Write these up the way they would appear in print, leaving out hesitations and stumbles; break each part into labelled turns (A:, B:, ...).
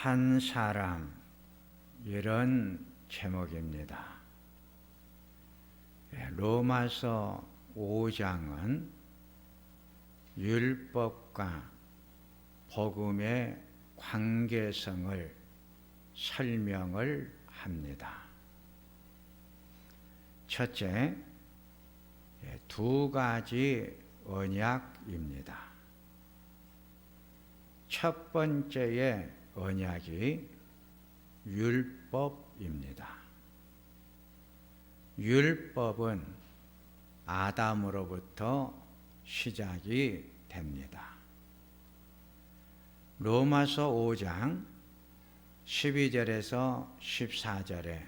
A: 한 사람, 이런 제목입니다. 로마서 5장은 율법과 복음의 관계성을 설명을 합니다. 첫째, 두 가지 언약입니다. 첫 번째의 언약이 율법입니다. 율법은 아담으로부터 시작이 됩니다. 로마서 5장 12절에서 14절에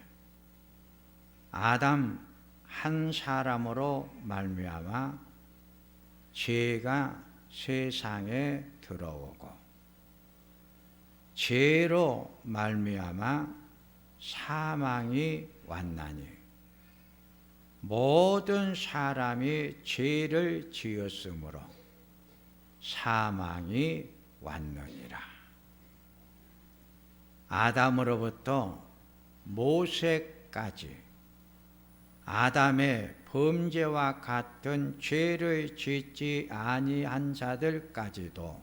A: 아담 한 사람으로 말미암아 죄가 세상에 들어오고 죄로 말미암아 사망이 왔나니 모든 사람이 죄를 지었으므로 사망이 왔느니라. 아담으로부터 모세까지 아담의 범죄와 같은 죄를 짓지 아니한 자들까지도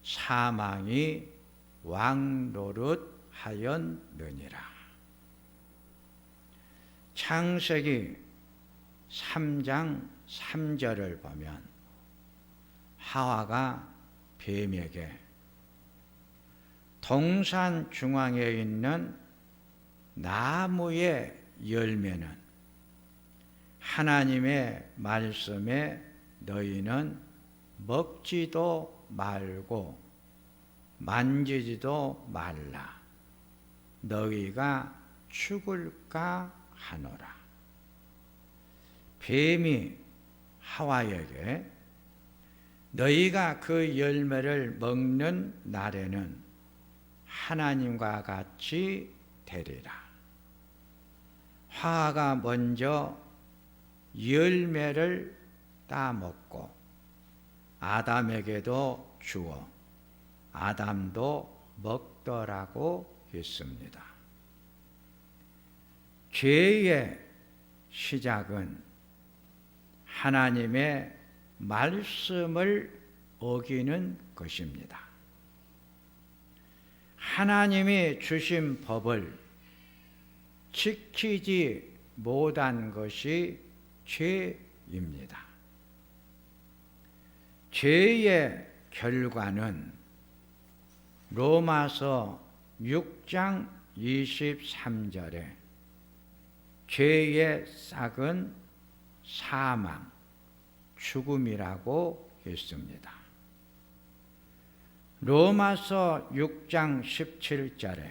A: 사망이 왕노릇하였느니라. 창세기 3장 3절을 보면 하와가 뱀에게 동산 중앙에 있는 나무의 열매는 하나님의 말씀에 너희는 먹지도 말고 만지지도 말라. 너희가 죽을까 하노라. 뱀이 하와에게 너희가 그 열매를 먹는 날에는 하나님과 같이 되리라. 하와가 먼저 열매를 따먹고 아담에게도 주어 아담도 먹더라고 했습니다. 죄의 시작은 하나님의 말씀을 어기는 것입니다. 하나님이 주신 법을 지키지 못한 것이 죄입니다. 죄의 결과는 로마서 6장 23절에 죄의 싹은 사망, 죽음이라고 했습니다. 로마서 6장 17절에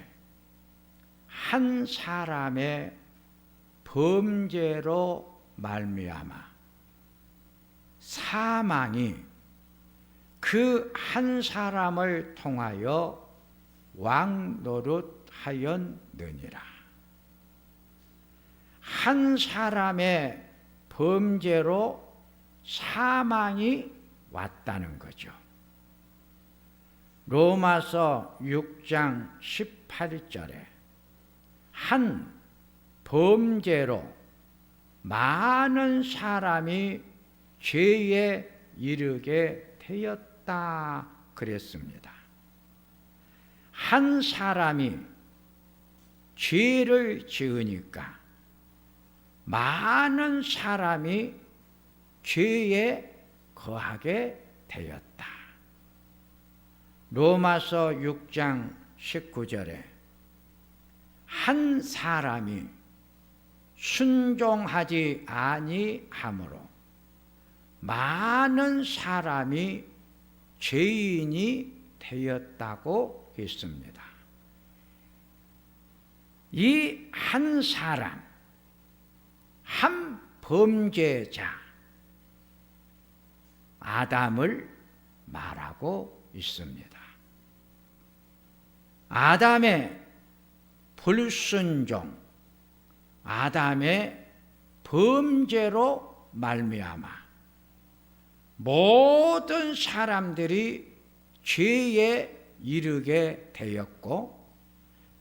A: 한 사람의 범죄로 말미암아 사망이 그 한 사람을 통하여 왕노릇하였느니라. 한 사람의 범죄로 사망이 왔다는 거죠. 로마서 6장 18절에 한 범죄로 많은 사람이 죄에 이르게 되었다 그랬습니다. 한 사람이 죄를 지으니까 많은 사람이 죄에 거하게 되었다. 로마서 6장 19절에 한 사람이 순종하지 아니하므로 많은 사람이 죄인이 되었다고 했습니다. 이 한 사람, 한 범죄자 아담을 말하고 있습니다. 아담의 불순종, 아담의 범죄로 말미암아 모든 사람들이 죄에 이르게 되었고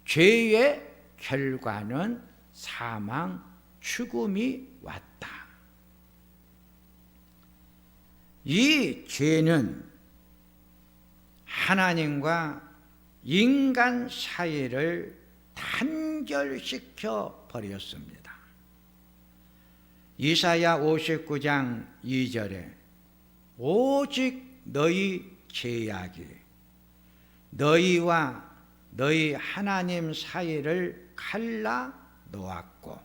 A: 죄의 결과는 사망, 죽음이 왔다. 이 죄는 하나님과 인간 사이를 단절시켜 버렸습니다. 이사야 59장 2절에 오직 너희 죄악이 너희와 너희 하나님 사이를 갈라 놓았고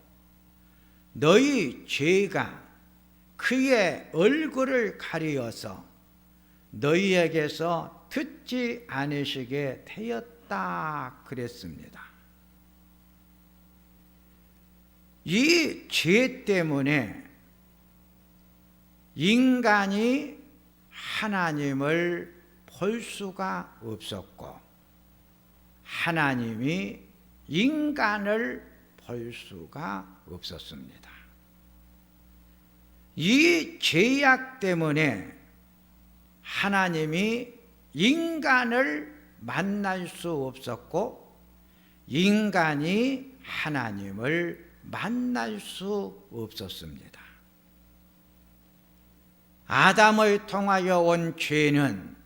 A: 너희 죄가 그의 얼굴을 가리어서 너희에게서 듣지 않으시게 되었다 그랬습니다. 이 죄 때문에 인간이 하나님을 볼 수가 없었고 하나님이 인간을 볼 수가 없었습니다. 이 죄악 때문에 하나님이 인간을 만날 수 없었고 인간이 하나님을 만날 수 없었습니다. 아담을 통하여 온 죄는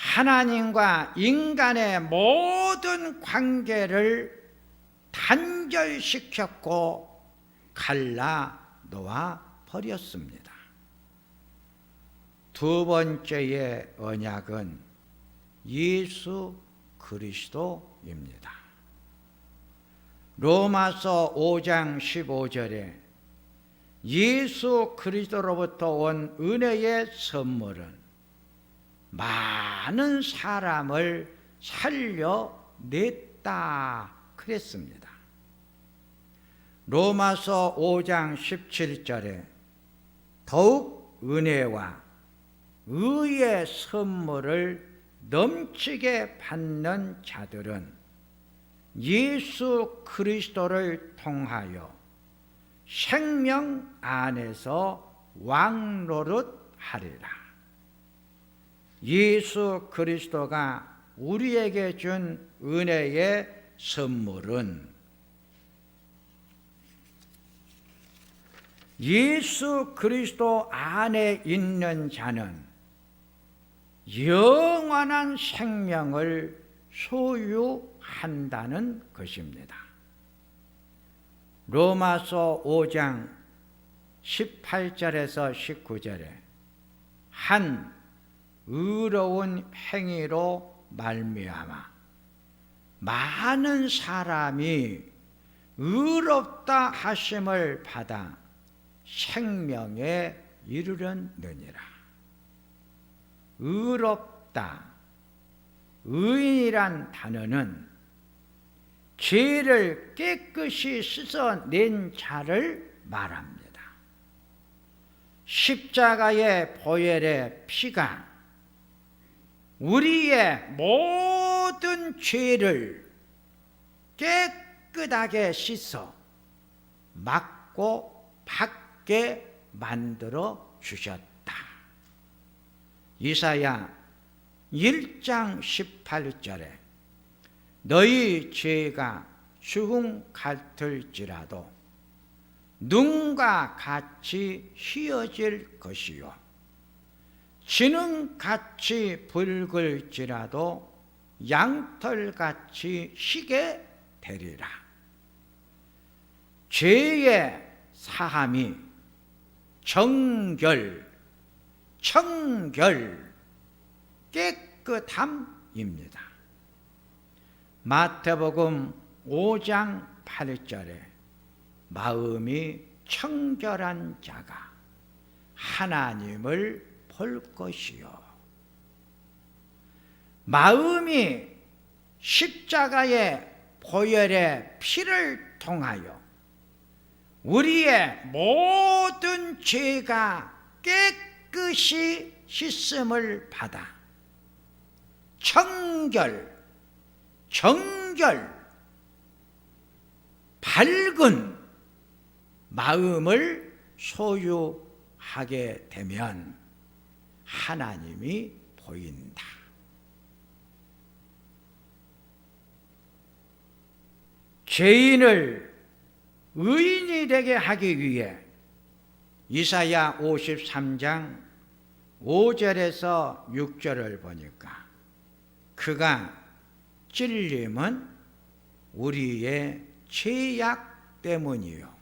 A: 하나님과 인간의 모든 관계를 단절시켰고 갈라 놓아 버렸습니다. 두 번째의 언약은 예수 그리스도입니다. 로마서 5장 15절에 예수 그리스도로부터 온 은혜의 선물은 많은 사람을 살려냈다 그랬습니다. 로마서 5장 17절에 더욱 은혜와 의의 선물을 넘치게 받는 자들은 예수 그리스도를 통하여 생명 안에서 왕노릇하리라. 예수 그리스도가 우리에게 준 은혜의 선물은 예수 그리스도 안에 있는 자는 영원한 생명을 소유한다는 것입니다. 로마서 5장 18절에서 19절에 한 의로운 행위로 말미암아 많은 사람이 의롭다 하심을 받아 생명에 이르렀느니라. 의롭다, 의인이란 단어는 죄를 깨끗이 씻어낸 자를 말합니다. 십자가의 보혈의 피가 우리의 모든 죄를 깨끗하게 씻어 막고 받게 만들어 주셨다. 이사야 1장 18절에 너희 죄가 주홍 같을지라도 눈과 같이 희어질 것이요 진흥같이 붉을지라도 양털같이 희게 되리라. 죄의 사함이 정결, 청결, 깨끗함입니다. 마태복음 5장 8절에 마음이 청결한 자가 하나님을 볼 것이요. 마음이 십자가의 보혈의 피를 통하여 우리의 모든 죄가 깨끗이 씻음을 받아 청결, 정결, 밝은 마음을 소유하게 되면 하나님이 보인다. 죄인을 의인이 되게 하기 위해 이사야 53장 5절에서 6절을 보니까 그가 찔림은 우리의 죄악 때문이요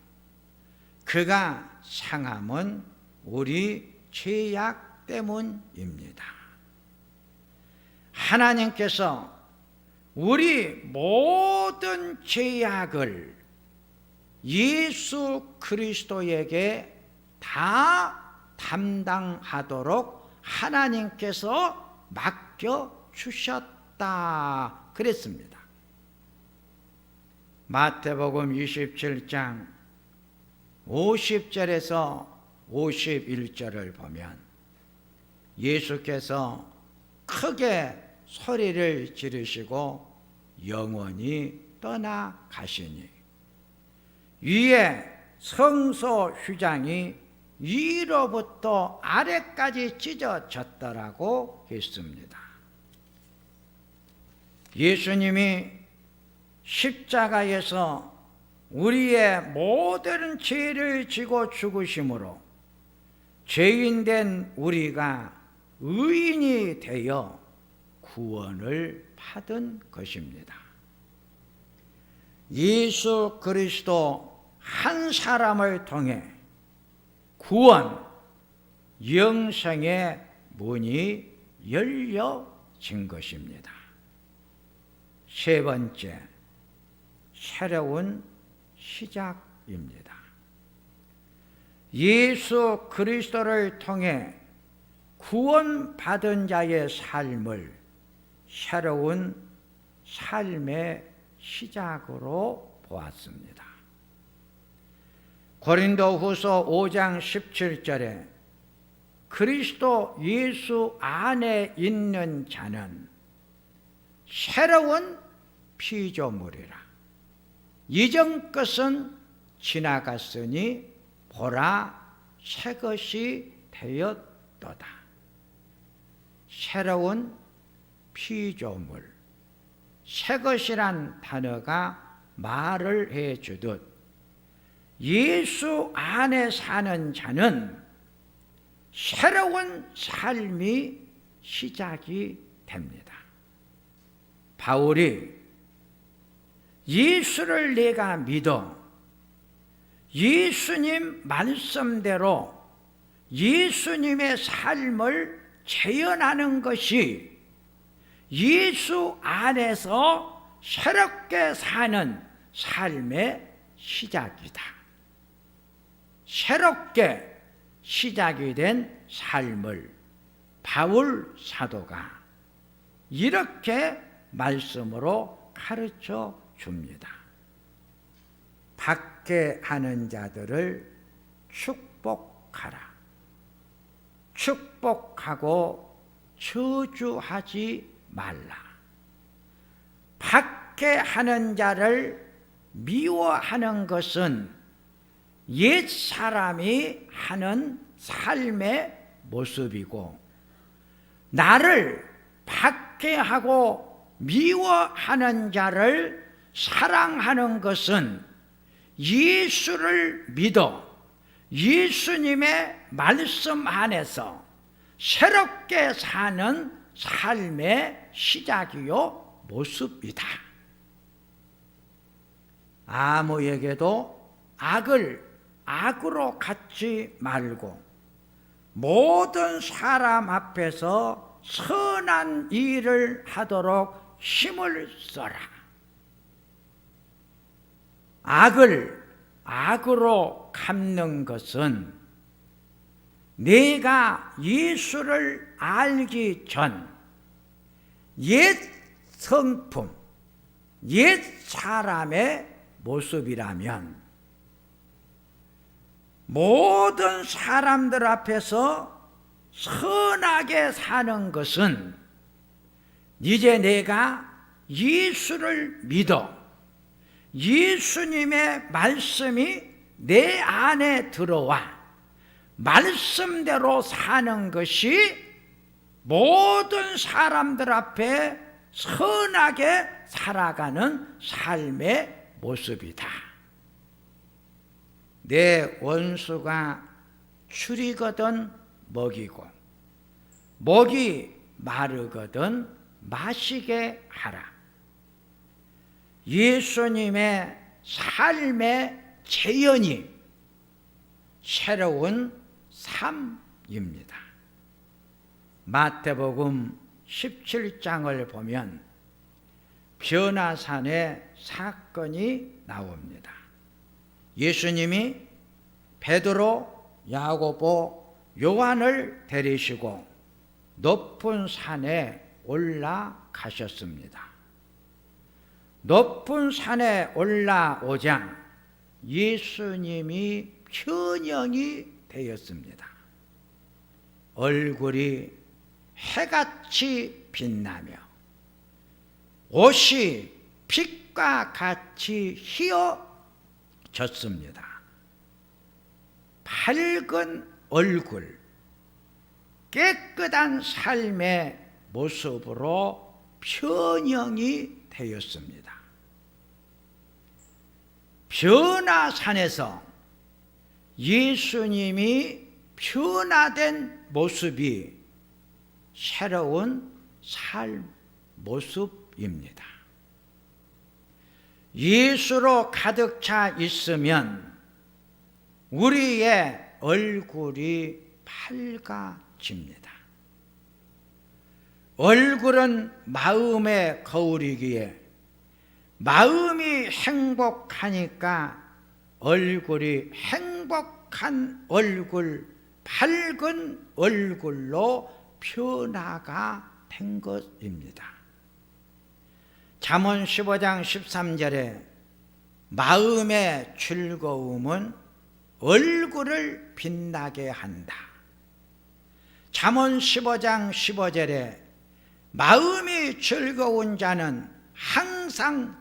A: 그가 상함은 우리 죄악 때문입니다. 하나님께서 우리 모든 죄악을 예수 그리스도에게 다 담당하도록 하나님께서 맡겨주셨다 그랬습니다. 마태복음 27장 50절에서 51절을 보면 예수께서 크게 소리를 지르시고 영원히 떠나가시니 위에 성소 휘장이 위로부터 아래까지 찢어졌더라고 했습니다. 예수님이 십자가에서 우리의 모든 죄를 지고 죽으심으로 죄인된 우리가 의인이 되어 구원을 받은 것입니다. 예수 그리스도 한 사람을 통해 구원, 영생의 문이 열려진 것입니다. 세 번째, 새로운 시작입니다. 예수 그리스도를 통해 구원받은 자의 삶을 새로운 삶의 시작으로 보았습니다. 고린도후서 5장 17절에 그리스도 예수 안에 있는 자는 새로운 피조물이라. 이전 것은 지나갔으니 보라 새 것이 되었도다. 새로운 피조물, 새 것이란 단어가 말을 해주듯 예수 안에 사는 자는 새로운 삶이 시작이 됩니다. 바울이 예수를 내가 믿어 예수님 말씀대로 예수님의 삶을 재현하는 것이 예수 안에서 새롭게 사는 삶의 시작이다. 새롭게 시작이 된 삶을 바울 사도가 이렇게 말씀으로 가르쳐 줍니다. 박해하는 자들을 축복하라. 축복하고 저주하지 말라. 박해하는 자를 미워하는 것은 옛 사람이 하는 삶의 모습이고, 나를 박해하고 미워하는 자를 사랑하는 것은 예수를 믿어 예수님의 말씀 안에서 새롭게 사는 삶의 시작이요 모습이다. 아무에게도 악을 악으로 갚지 말고 모든 사람 앞에서 선한 일을 하도록 힘을 써라. 악을 악으로 갚는 것은 내가 예수를 알기 전 옛 성품, 옛 사람의 모습이라면 모든 사람들 앞에서 선하게 사는 것은 이제 내가 예수를 믿어 예수님의 말씀이 내 안에 들어와 말씀대로 사는 것이 모든 사람들 앞에 선하게 살아가는 삶의 모습이다. 내 원수가 줄이거든 먹이고 목이 마르거든 마시게 하라. 예수님의 삶의 재현이 새로운 삶입니다. 마태복음 17장을 보면 변화산의 사건이 나옵니다. 예수님이 베드로, 야고보, 요한을 데리시고 높은 산에 올라가셨습니다. 높은 산에 올라오자 예수님이 현영이 되었습니다. 얼굴이 해같이 빛나며 옷이 빛과 같이 휘어졌습니다. 밝은 얼굴, 깨끗한 삶의 모습으로 변형이 되었습니다. 변화산에서 예수님이 변화된 모습이 새로운 삶 모습입니다. 예수로 가득 차 있으면 우리의 얼굴이 밝아집니다. 얼굴은 마음의 거울이기에 마음이 행복하니까 얼굴이 행복한 얼굴, 밝은 얼굴로 변화가 된 것입니다. 잠언 15장 13절에 마음의 즐거움은 얼굴을 빛나게 한다. 잠언 15장 15절에 마음이 즐거운 자는 항상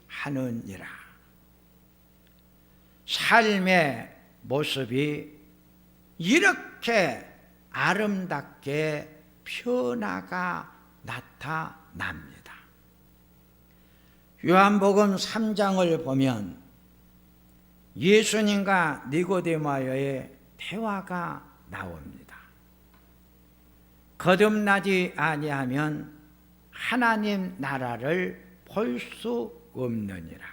A: 잔치하느니라. 삶의 모습이 이렇게 아름답게 변화가 나타납니다. 요한복음 3장을 보면 예수님과 니고데모와의 대화가 나옵니다. 거듭나지 아니하면 하나님 나라를 볼 수 없느니라.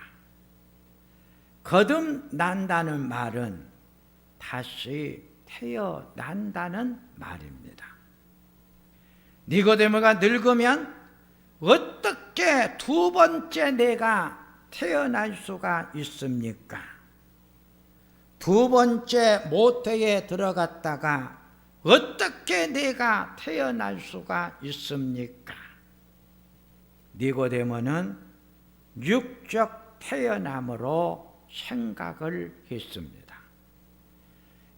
A: 거듭난다는 말은 다시 태어난다는 말입니다. 니고데모가 늙으면 어떻게 두 번째 내가 태어날 수가 있습니까? 두 번째 모태에 들어갔다가 어떻게 내가 태어날 수가 있습니까? 니고데모는 육적 태어남으로 생각을 했습니다.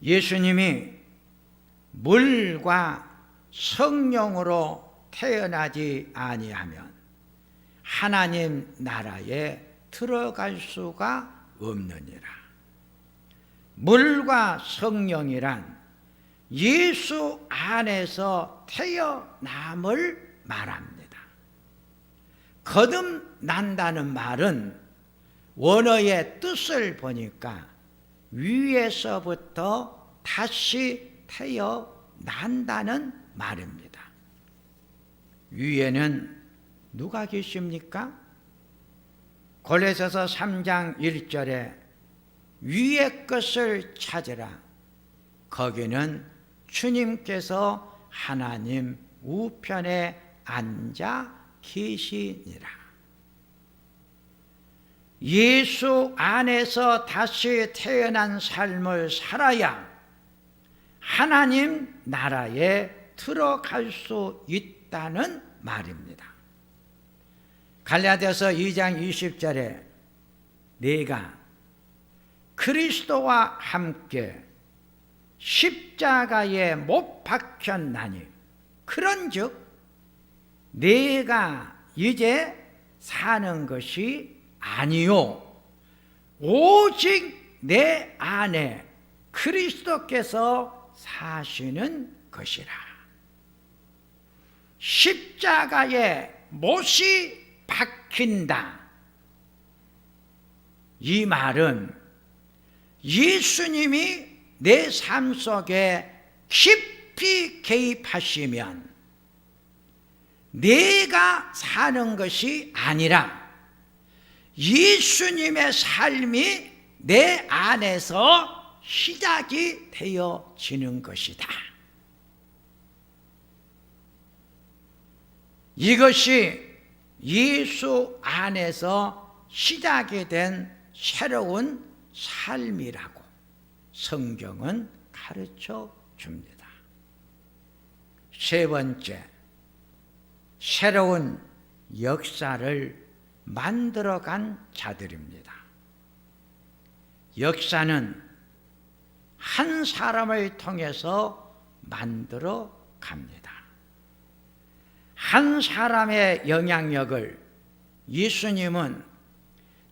A: 예수님이 물과 성령으로 태어나지 아니하면 하나님 나라에 들어갈 수가 없느니라. 물과 성령이란 예수 안에서 태어남을 말합니다. 거듭난다는 말은 원어의 뜻을 보니까 위에서부터 다시 태어난다는 말입니다. 위에는 누가 계십니까? 골로새서 3장 1절에 위의 것을 찾으라. 거기는 주님께서 하나님 우편에 앉아 계시니라. 예수 안에서 다시 태어난 삶을 살아야 하나님 나라에 들어갈 수 있다는 말입니다. 갈라디아서 2장 20절에 내가 그리스도와 함께 십자가에 못 박혔나니 그런즉 내가 이제 사는 것이 아니요 오직 내 안에 그리스도께서 사시는 것이라. 십자가에 못이 박힌다. 이 말은 예수님이 내 삶 속에 깊이 개입하시면 내가 사는 것이 아니라 예수님의 삶이 내 안에서 시작이 되어지는 것이다. 이것이 예수 안에서 시작이 된 새로운 삶이라고 성경은 가르쳐 줍니다. 세 번째, 새로운 역사를 만들어간 자들입니다. 역사는 한 사람을 통해서 만들어 갑니다. 한 사람의 영향력을 예수님은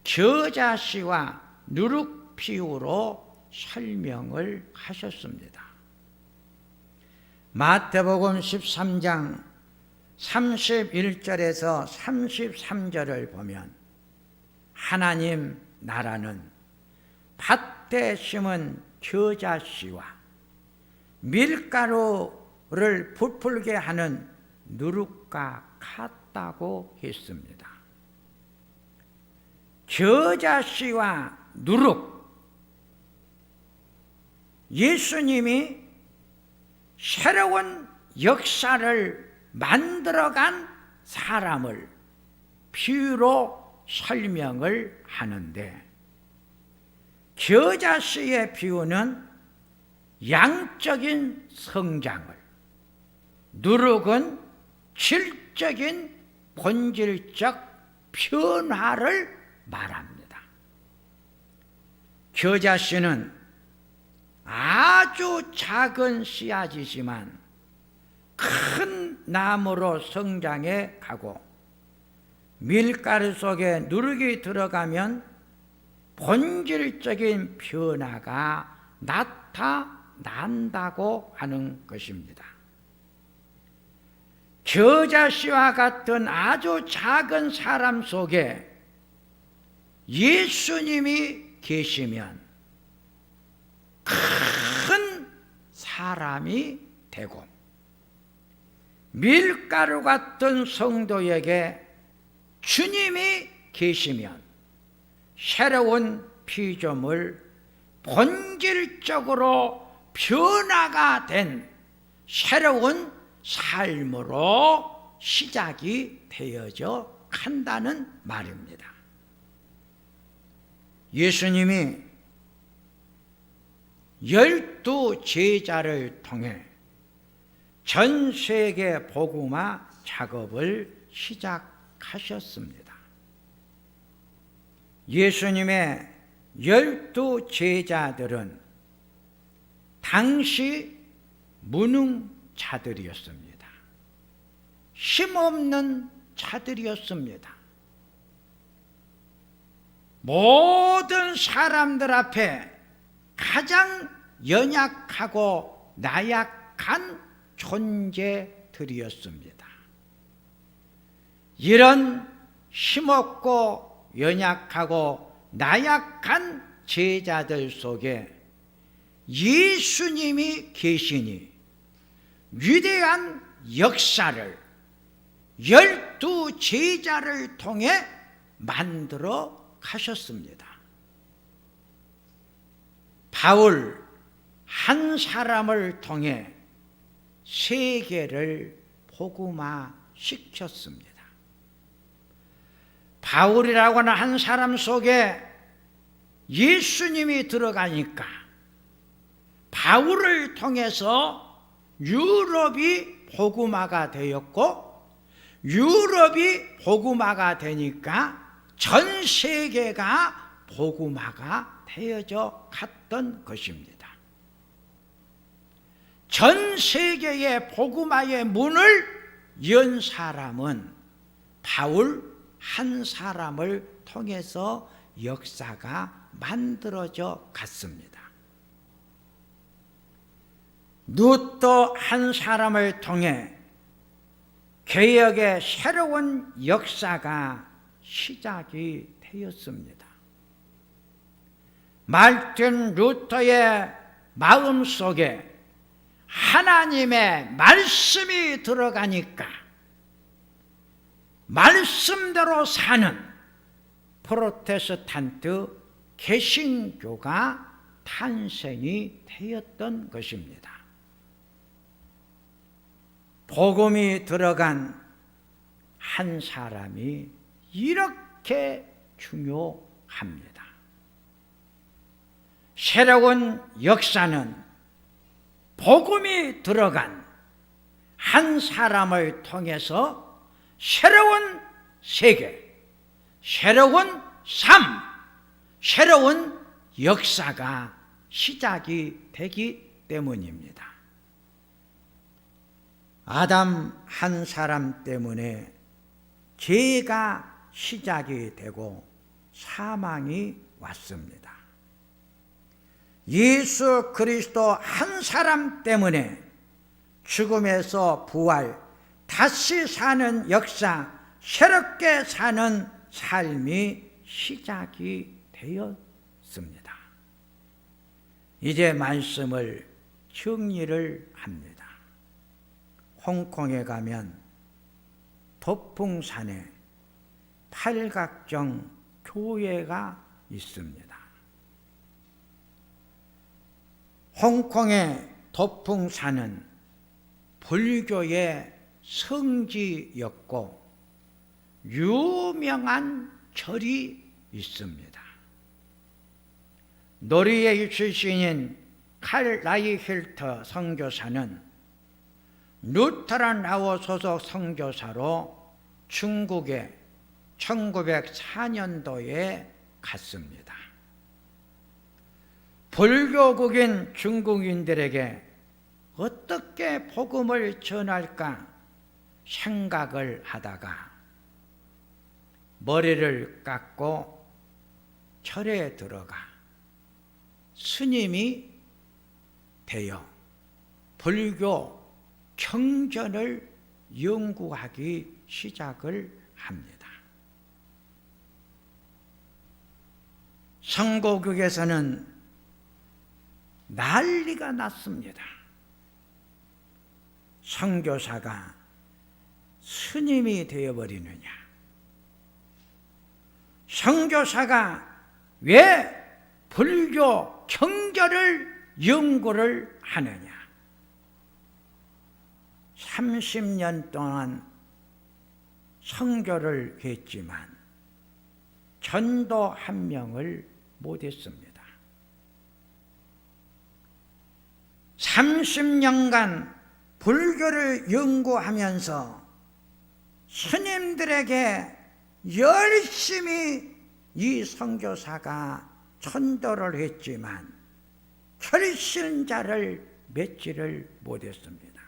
A: 겨자씨와 누룩비유로 설명을 하셨습니다. 마태복음 13장 31절에서 33절을 보면 하나님 나라는 밭에 심은 겨자씨와 밀가루를 부풀게 하는 누룩과 같다고 했습니다. 겨자씨와 누룩, 예수님이 새로운 역사를 만들어간 사람을 비유로 설명을 하는데, 겨자씨의 비유는 양적인 성장을, 누룩은 질적인 본질적 변화를 말합니다. 겨자씨는 아주 작은 씨앗이지만 큰 나무로 성장해 가고, 밀가루 속에 누룩이 들어가면 본질적인 변화가 나타난다고 하는 것입니다. 겨자씨와 같은 아주 작은 사람 속에 예수님이 계시면 큰 사람이 되고, 밀가루 같은 성도에게 주님이 계시면 새로운 피조물, 본질적으로 변화가 된 새로운 삶으로 시작이 되어져 간다는 말입니다. 예수님이 12 제자를 통해 전 세계 복음화 작업을 시작하셨습니다. 예수님의 12 제자들은 당시 무능자들이었습니다. 힘없는 자들이었습니다. 모든 사람들 앞에 가장 연약하고 나약한 존재들이었습니다. 이런 힘없고 연약하고 나약한 제자들 속에 예수님이 계시니 위대한 역사를 12 제자를 통해 만들어 가셨습니다. 바울 한 사람을 통해 세계를 복음화 시켰습니다. 바울이라고 하는 한 사람 속에 예수님이 들어가니까 바울을 통해서 유럽이 복음화가 되었고, 유럽이 복음화가 되니까 전 세계가 복음화가 되어져 갔던 것입니다. 전 세계의 복음화의 문을 연 사람은 바울 한 사람을 통해서 역사가 만들어져 갔습니다. 룻도 한 사람을 통해 개혁의 새로운 역사가 시작이 되었습니다. 말틴 루터의 마음속에 하나님의 말씀이 들어가니까 말씀대로 사는 프로테스탄트 개신교가 탄생이 되었던 것입니다. 복음이 들어간 한 사람이 이렇게 중요합니다. 새로운 역사는 복음이 들어간 한 사람을 통해서 새로운 세계, 새로운 삶, 새로운 역사가 시작이 되기 때문입니다. 아담 한 사람 때문에 죄가 시작이 되고 사망이 왔습니다. 예수 그리스도 한 사람 때문에 죽음에서 부활, 다시 사는 역사, 새롭게 사는 삶이 시작이 되었습니다. 이제 말씀을 정리를 합니다. 홍콩에 가면 도풍산에 팔각정 교회가 있습니다. 홍콩의 도풍산은 불교의 성지였고 유명한 절이 있습니다. 노르웨이 출신인 칼 라이힐터 선교사는 루터란 라오 소속 선교사로 중국에 1904년도에 갔습니다. 불교국인 중국인들에게 어떻게 복음을 전할까 생각을 하다가 머리를 깎고 절에 들어가 스님이 되어 불교 경전을 연구하기 시작을 합니다. 성고국에서는 난리가 났습니다. 선교사가 스님이 되어버리느냐? 선교사가 왜 불교 경전을 연구를 하느냐? 30년 동안 선교를 했지만 전도 한 명을 못했습니다. 30년간 불교를 연구하면서 스님들에게 열심히 이 선교사가 전도를 했지만 결신자를 맺지를 못했습니다.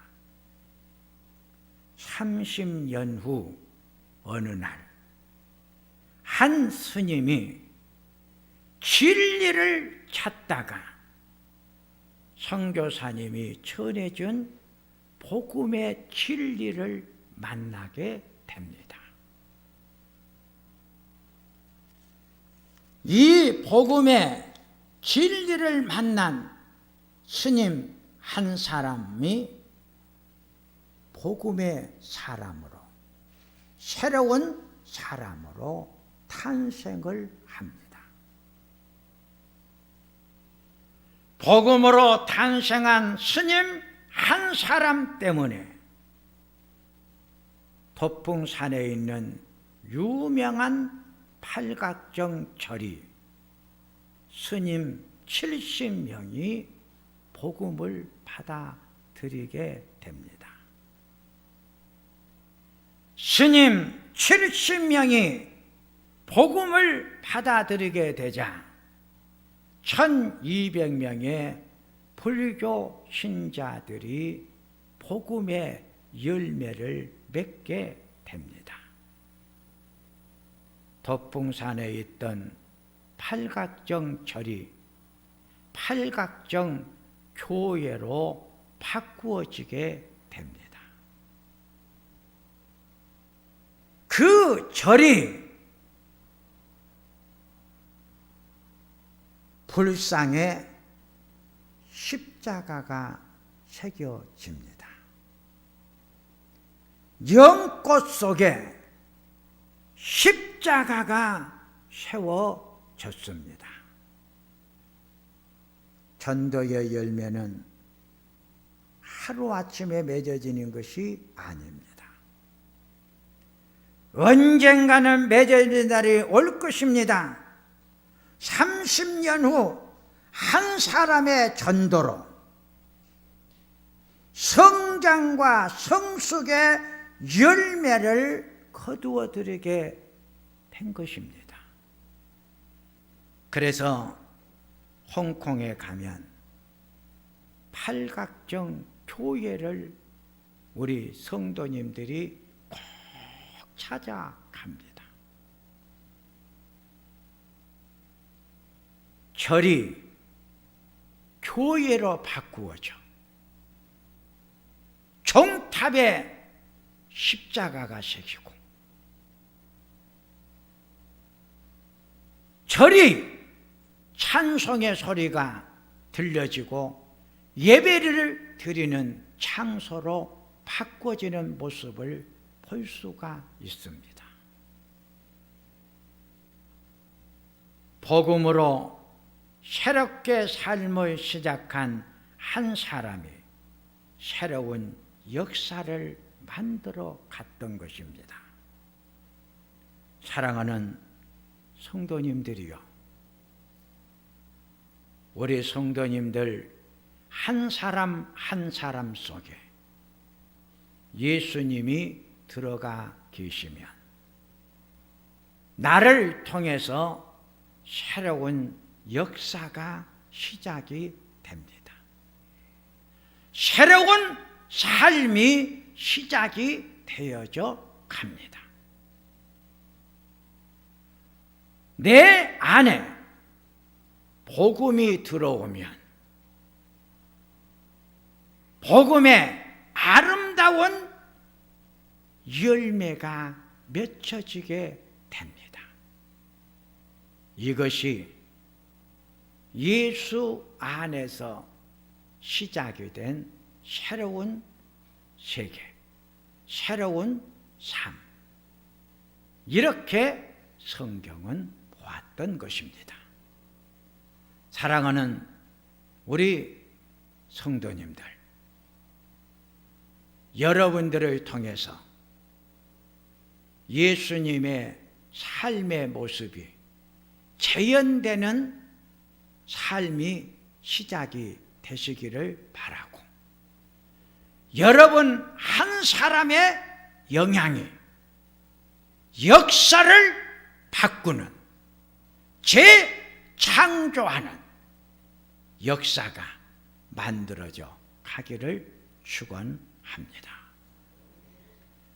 A: 30년 후 어느 날 한 스님이 진리를 찾다가 선교사님이 전해준 복음의 진리를 만나게 됩니다. 이 복음의 진리를 만난 스님 한 사람이 복음의 사람으로, 새로운 사람으로 탄생을 합니다. 복음으로 탄생한 스님 한 사람 때문에 도풍산에 있는 유명한 팔각정 절이 스님 70명이 복음을 받아들이게 됩니다. 스님 70명이 복음을 받아들이게 되자 1200명의 불교 신자들이 복음의 열매를 맺게 됩니다. 도풍산에 있던 팔각정 절이 팔각정 교회로 바꾸어지게 됩니다. 그 절이 불상에 십자가가 새겨집니다. 영꽃 속에 십자가가 세워졌습니다. 전도의 열매는 하루아침에 맺어지는 것이 아닙니다. 언젠가는 맺어지는 날이 올 것입니다. 30년 후 한 사람의 전도로 성장과 성숙의 열매를 거두어 드리게 된 것입니다. 그래서 홍콩에 가면 팔각정 교회를 우리 성도님들이 꼭 찾아갑니다. 절이 교회로 바꾸어져 종탑에 십자가가 새기고 절이 찬송의 소리가 들려지고 예배를 드리는 장소로 바꿔지는 모습을 볼 수가 있습니다. 복음으로 새롭게 삶을 시작한 한 사람이 새로운 역사를 만들어 갔던 것입니다. 사랑하는 성도님들이요, 우리 성도님들 한 사람 한 사람 속에 예수님이 들어가 계시면 나를 통해서 새로운 역사가 시작이 됩니다. 새로운 삶이 시작이 되어져 갑니다. 내 안에 복음이 들어오면 복음의 아름다운 열매가 맺혀지게 됩니다. 이것이 예수 안에서 시작이 된 새로운 세계, 새로운 삶, 이렇게 성경은 보았던 것입니다. 사랑하는 우리 성도님들, 여러분들을 통해서 예수님의 삶의 모습이 재현되는 삶이 시작이 되시기를 바라고, 여러분 한 사람의 영향이 역사를 바꾸는, 재창조하는 역사가 만들어져 가기를 축원합니다.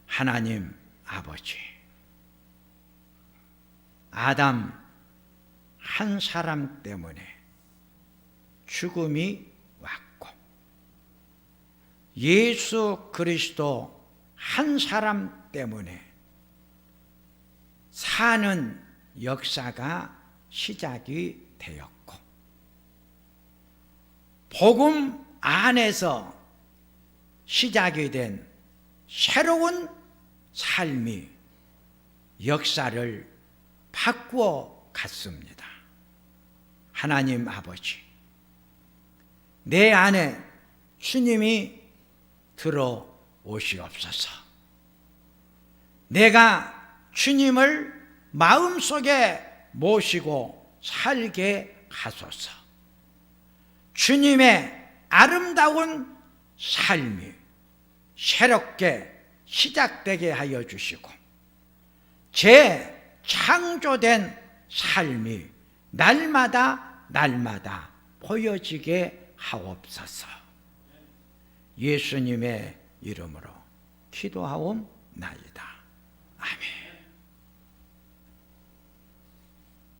A: 하나님 아버지, 아담 한 사람 때문에 죽음이 왔고 예수 그리스도 한 사람 때문에 사는 역사가 시작이 되었고, 복음 안에서 시작이 된 새로운 삶이 역사를 바꾸어 갔습니다. 하나님 아버지, 내 안에 주님이 들어오시옵소서. 내가 주님을 마음속에 모시고 살게 하소서. 주님의 아름다운 삶이 새롭게 시작되게 하여 주시고 재창조된 삶이 날마다 보여지게 하옵소서. 예수님의 이름으로 기도하옵나이다. 아멘.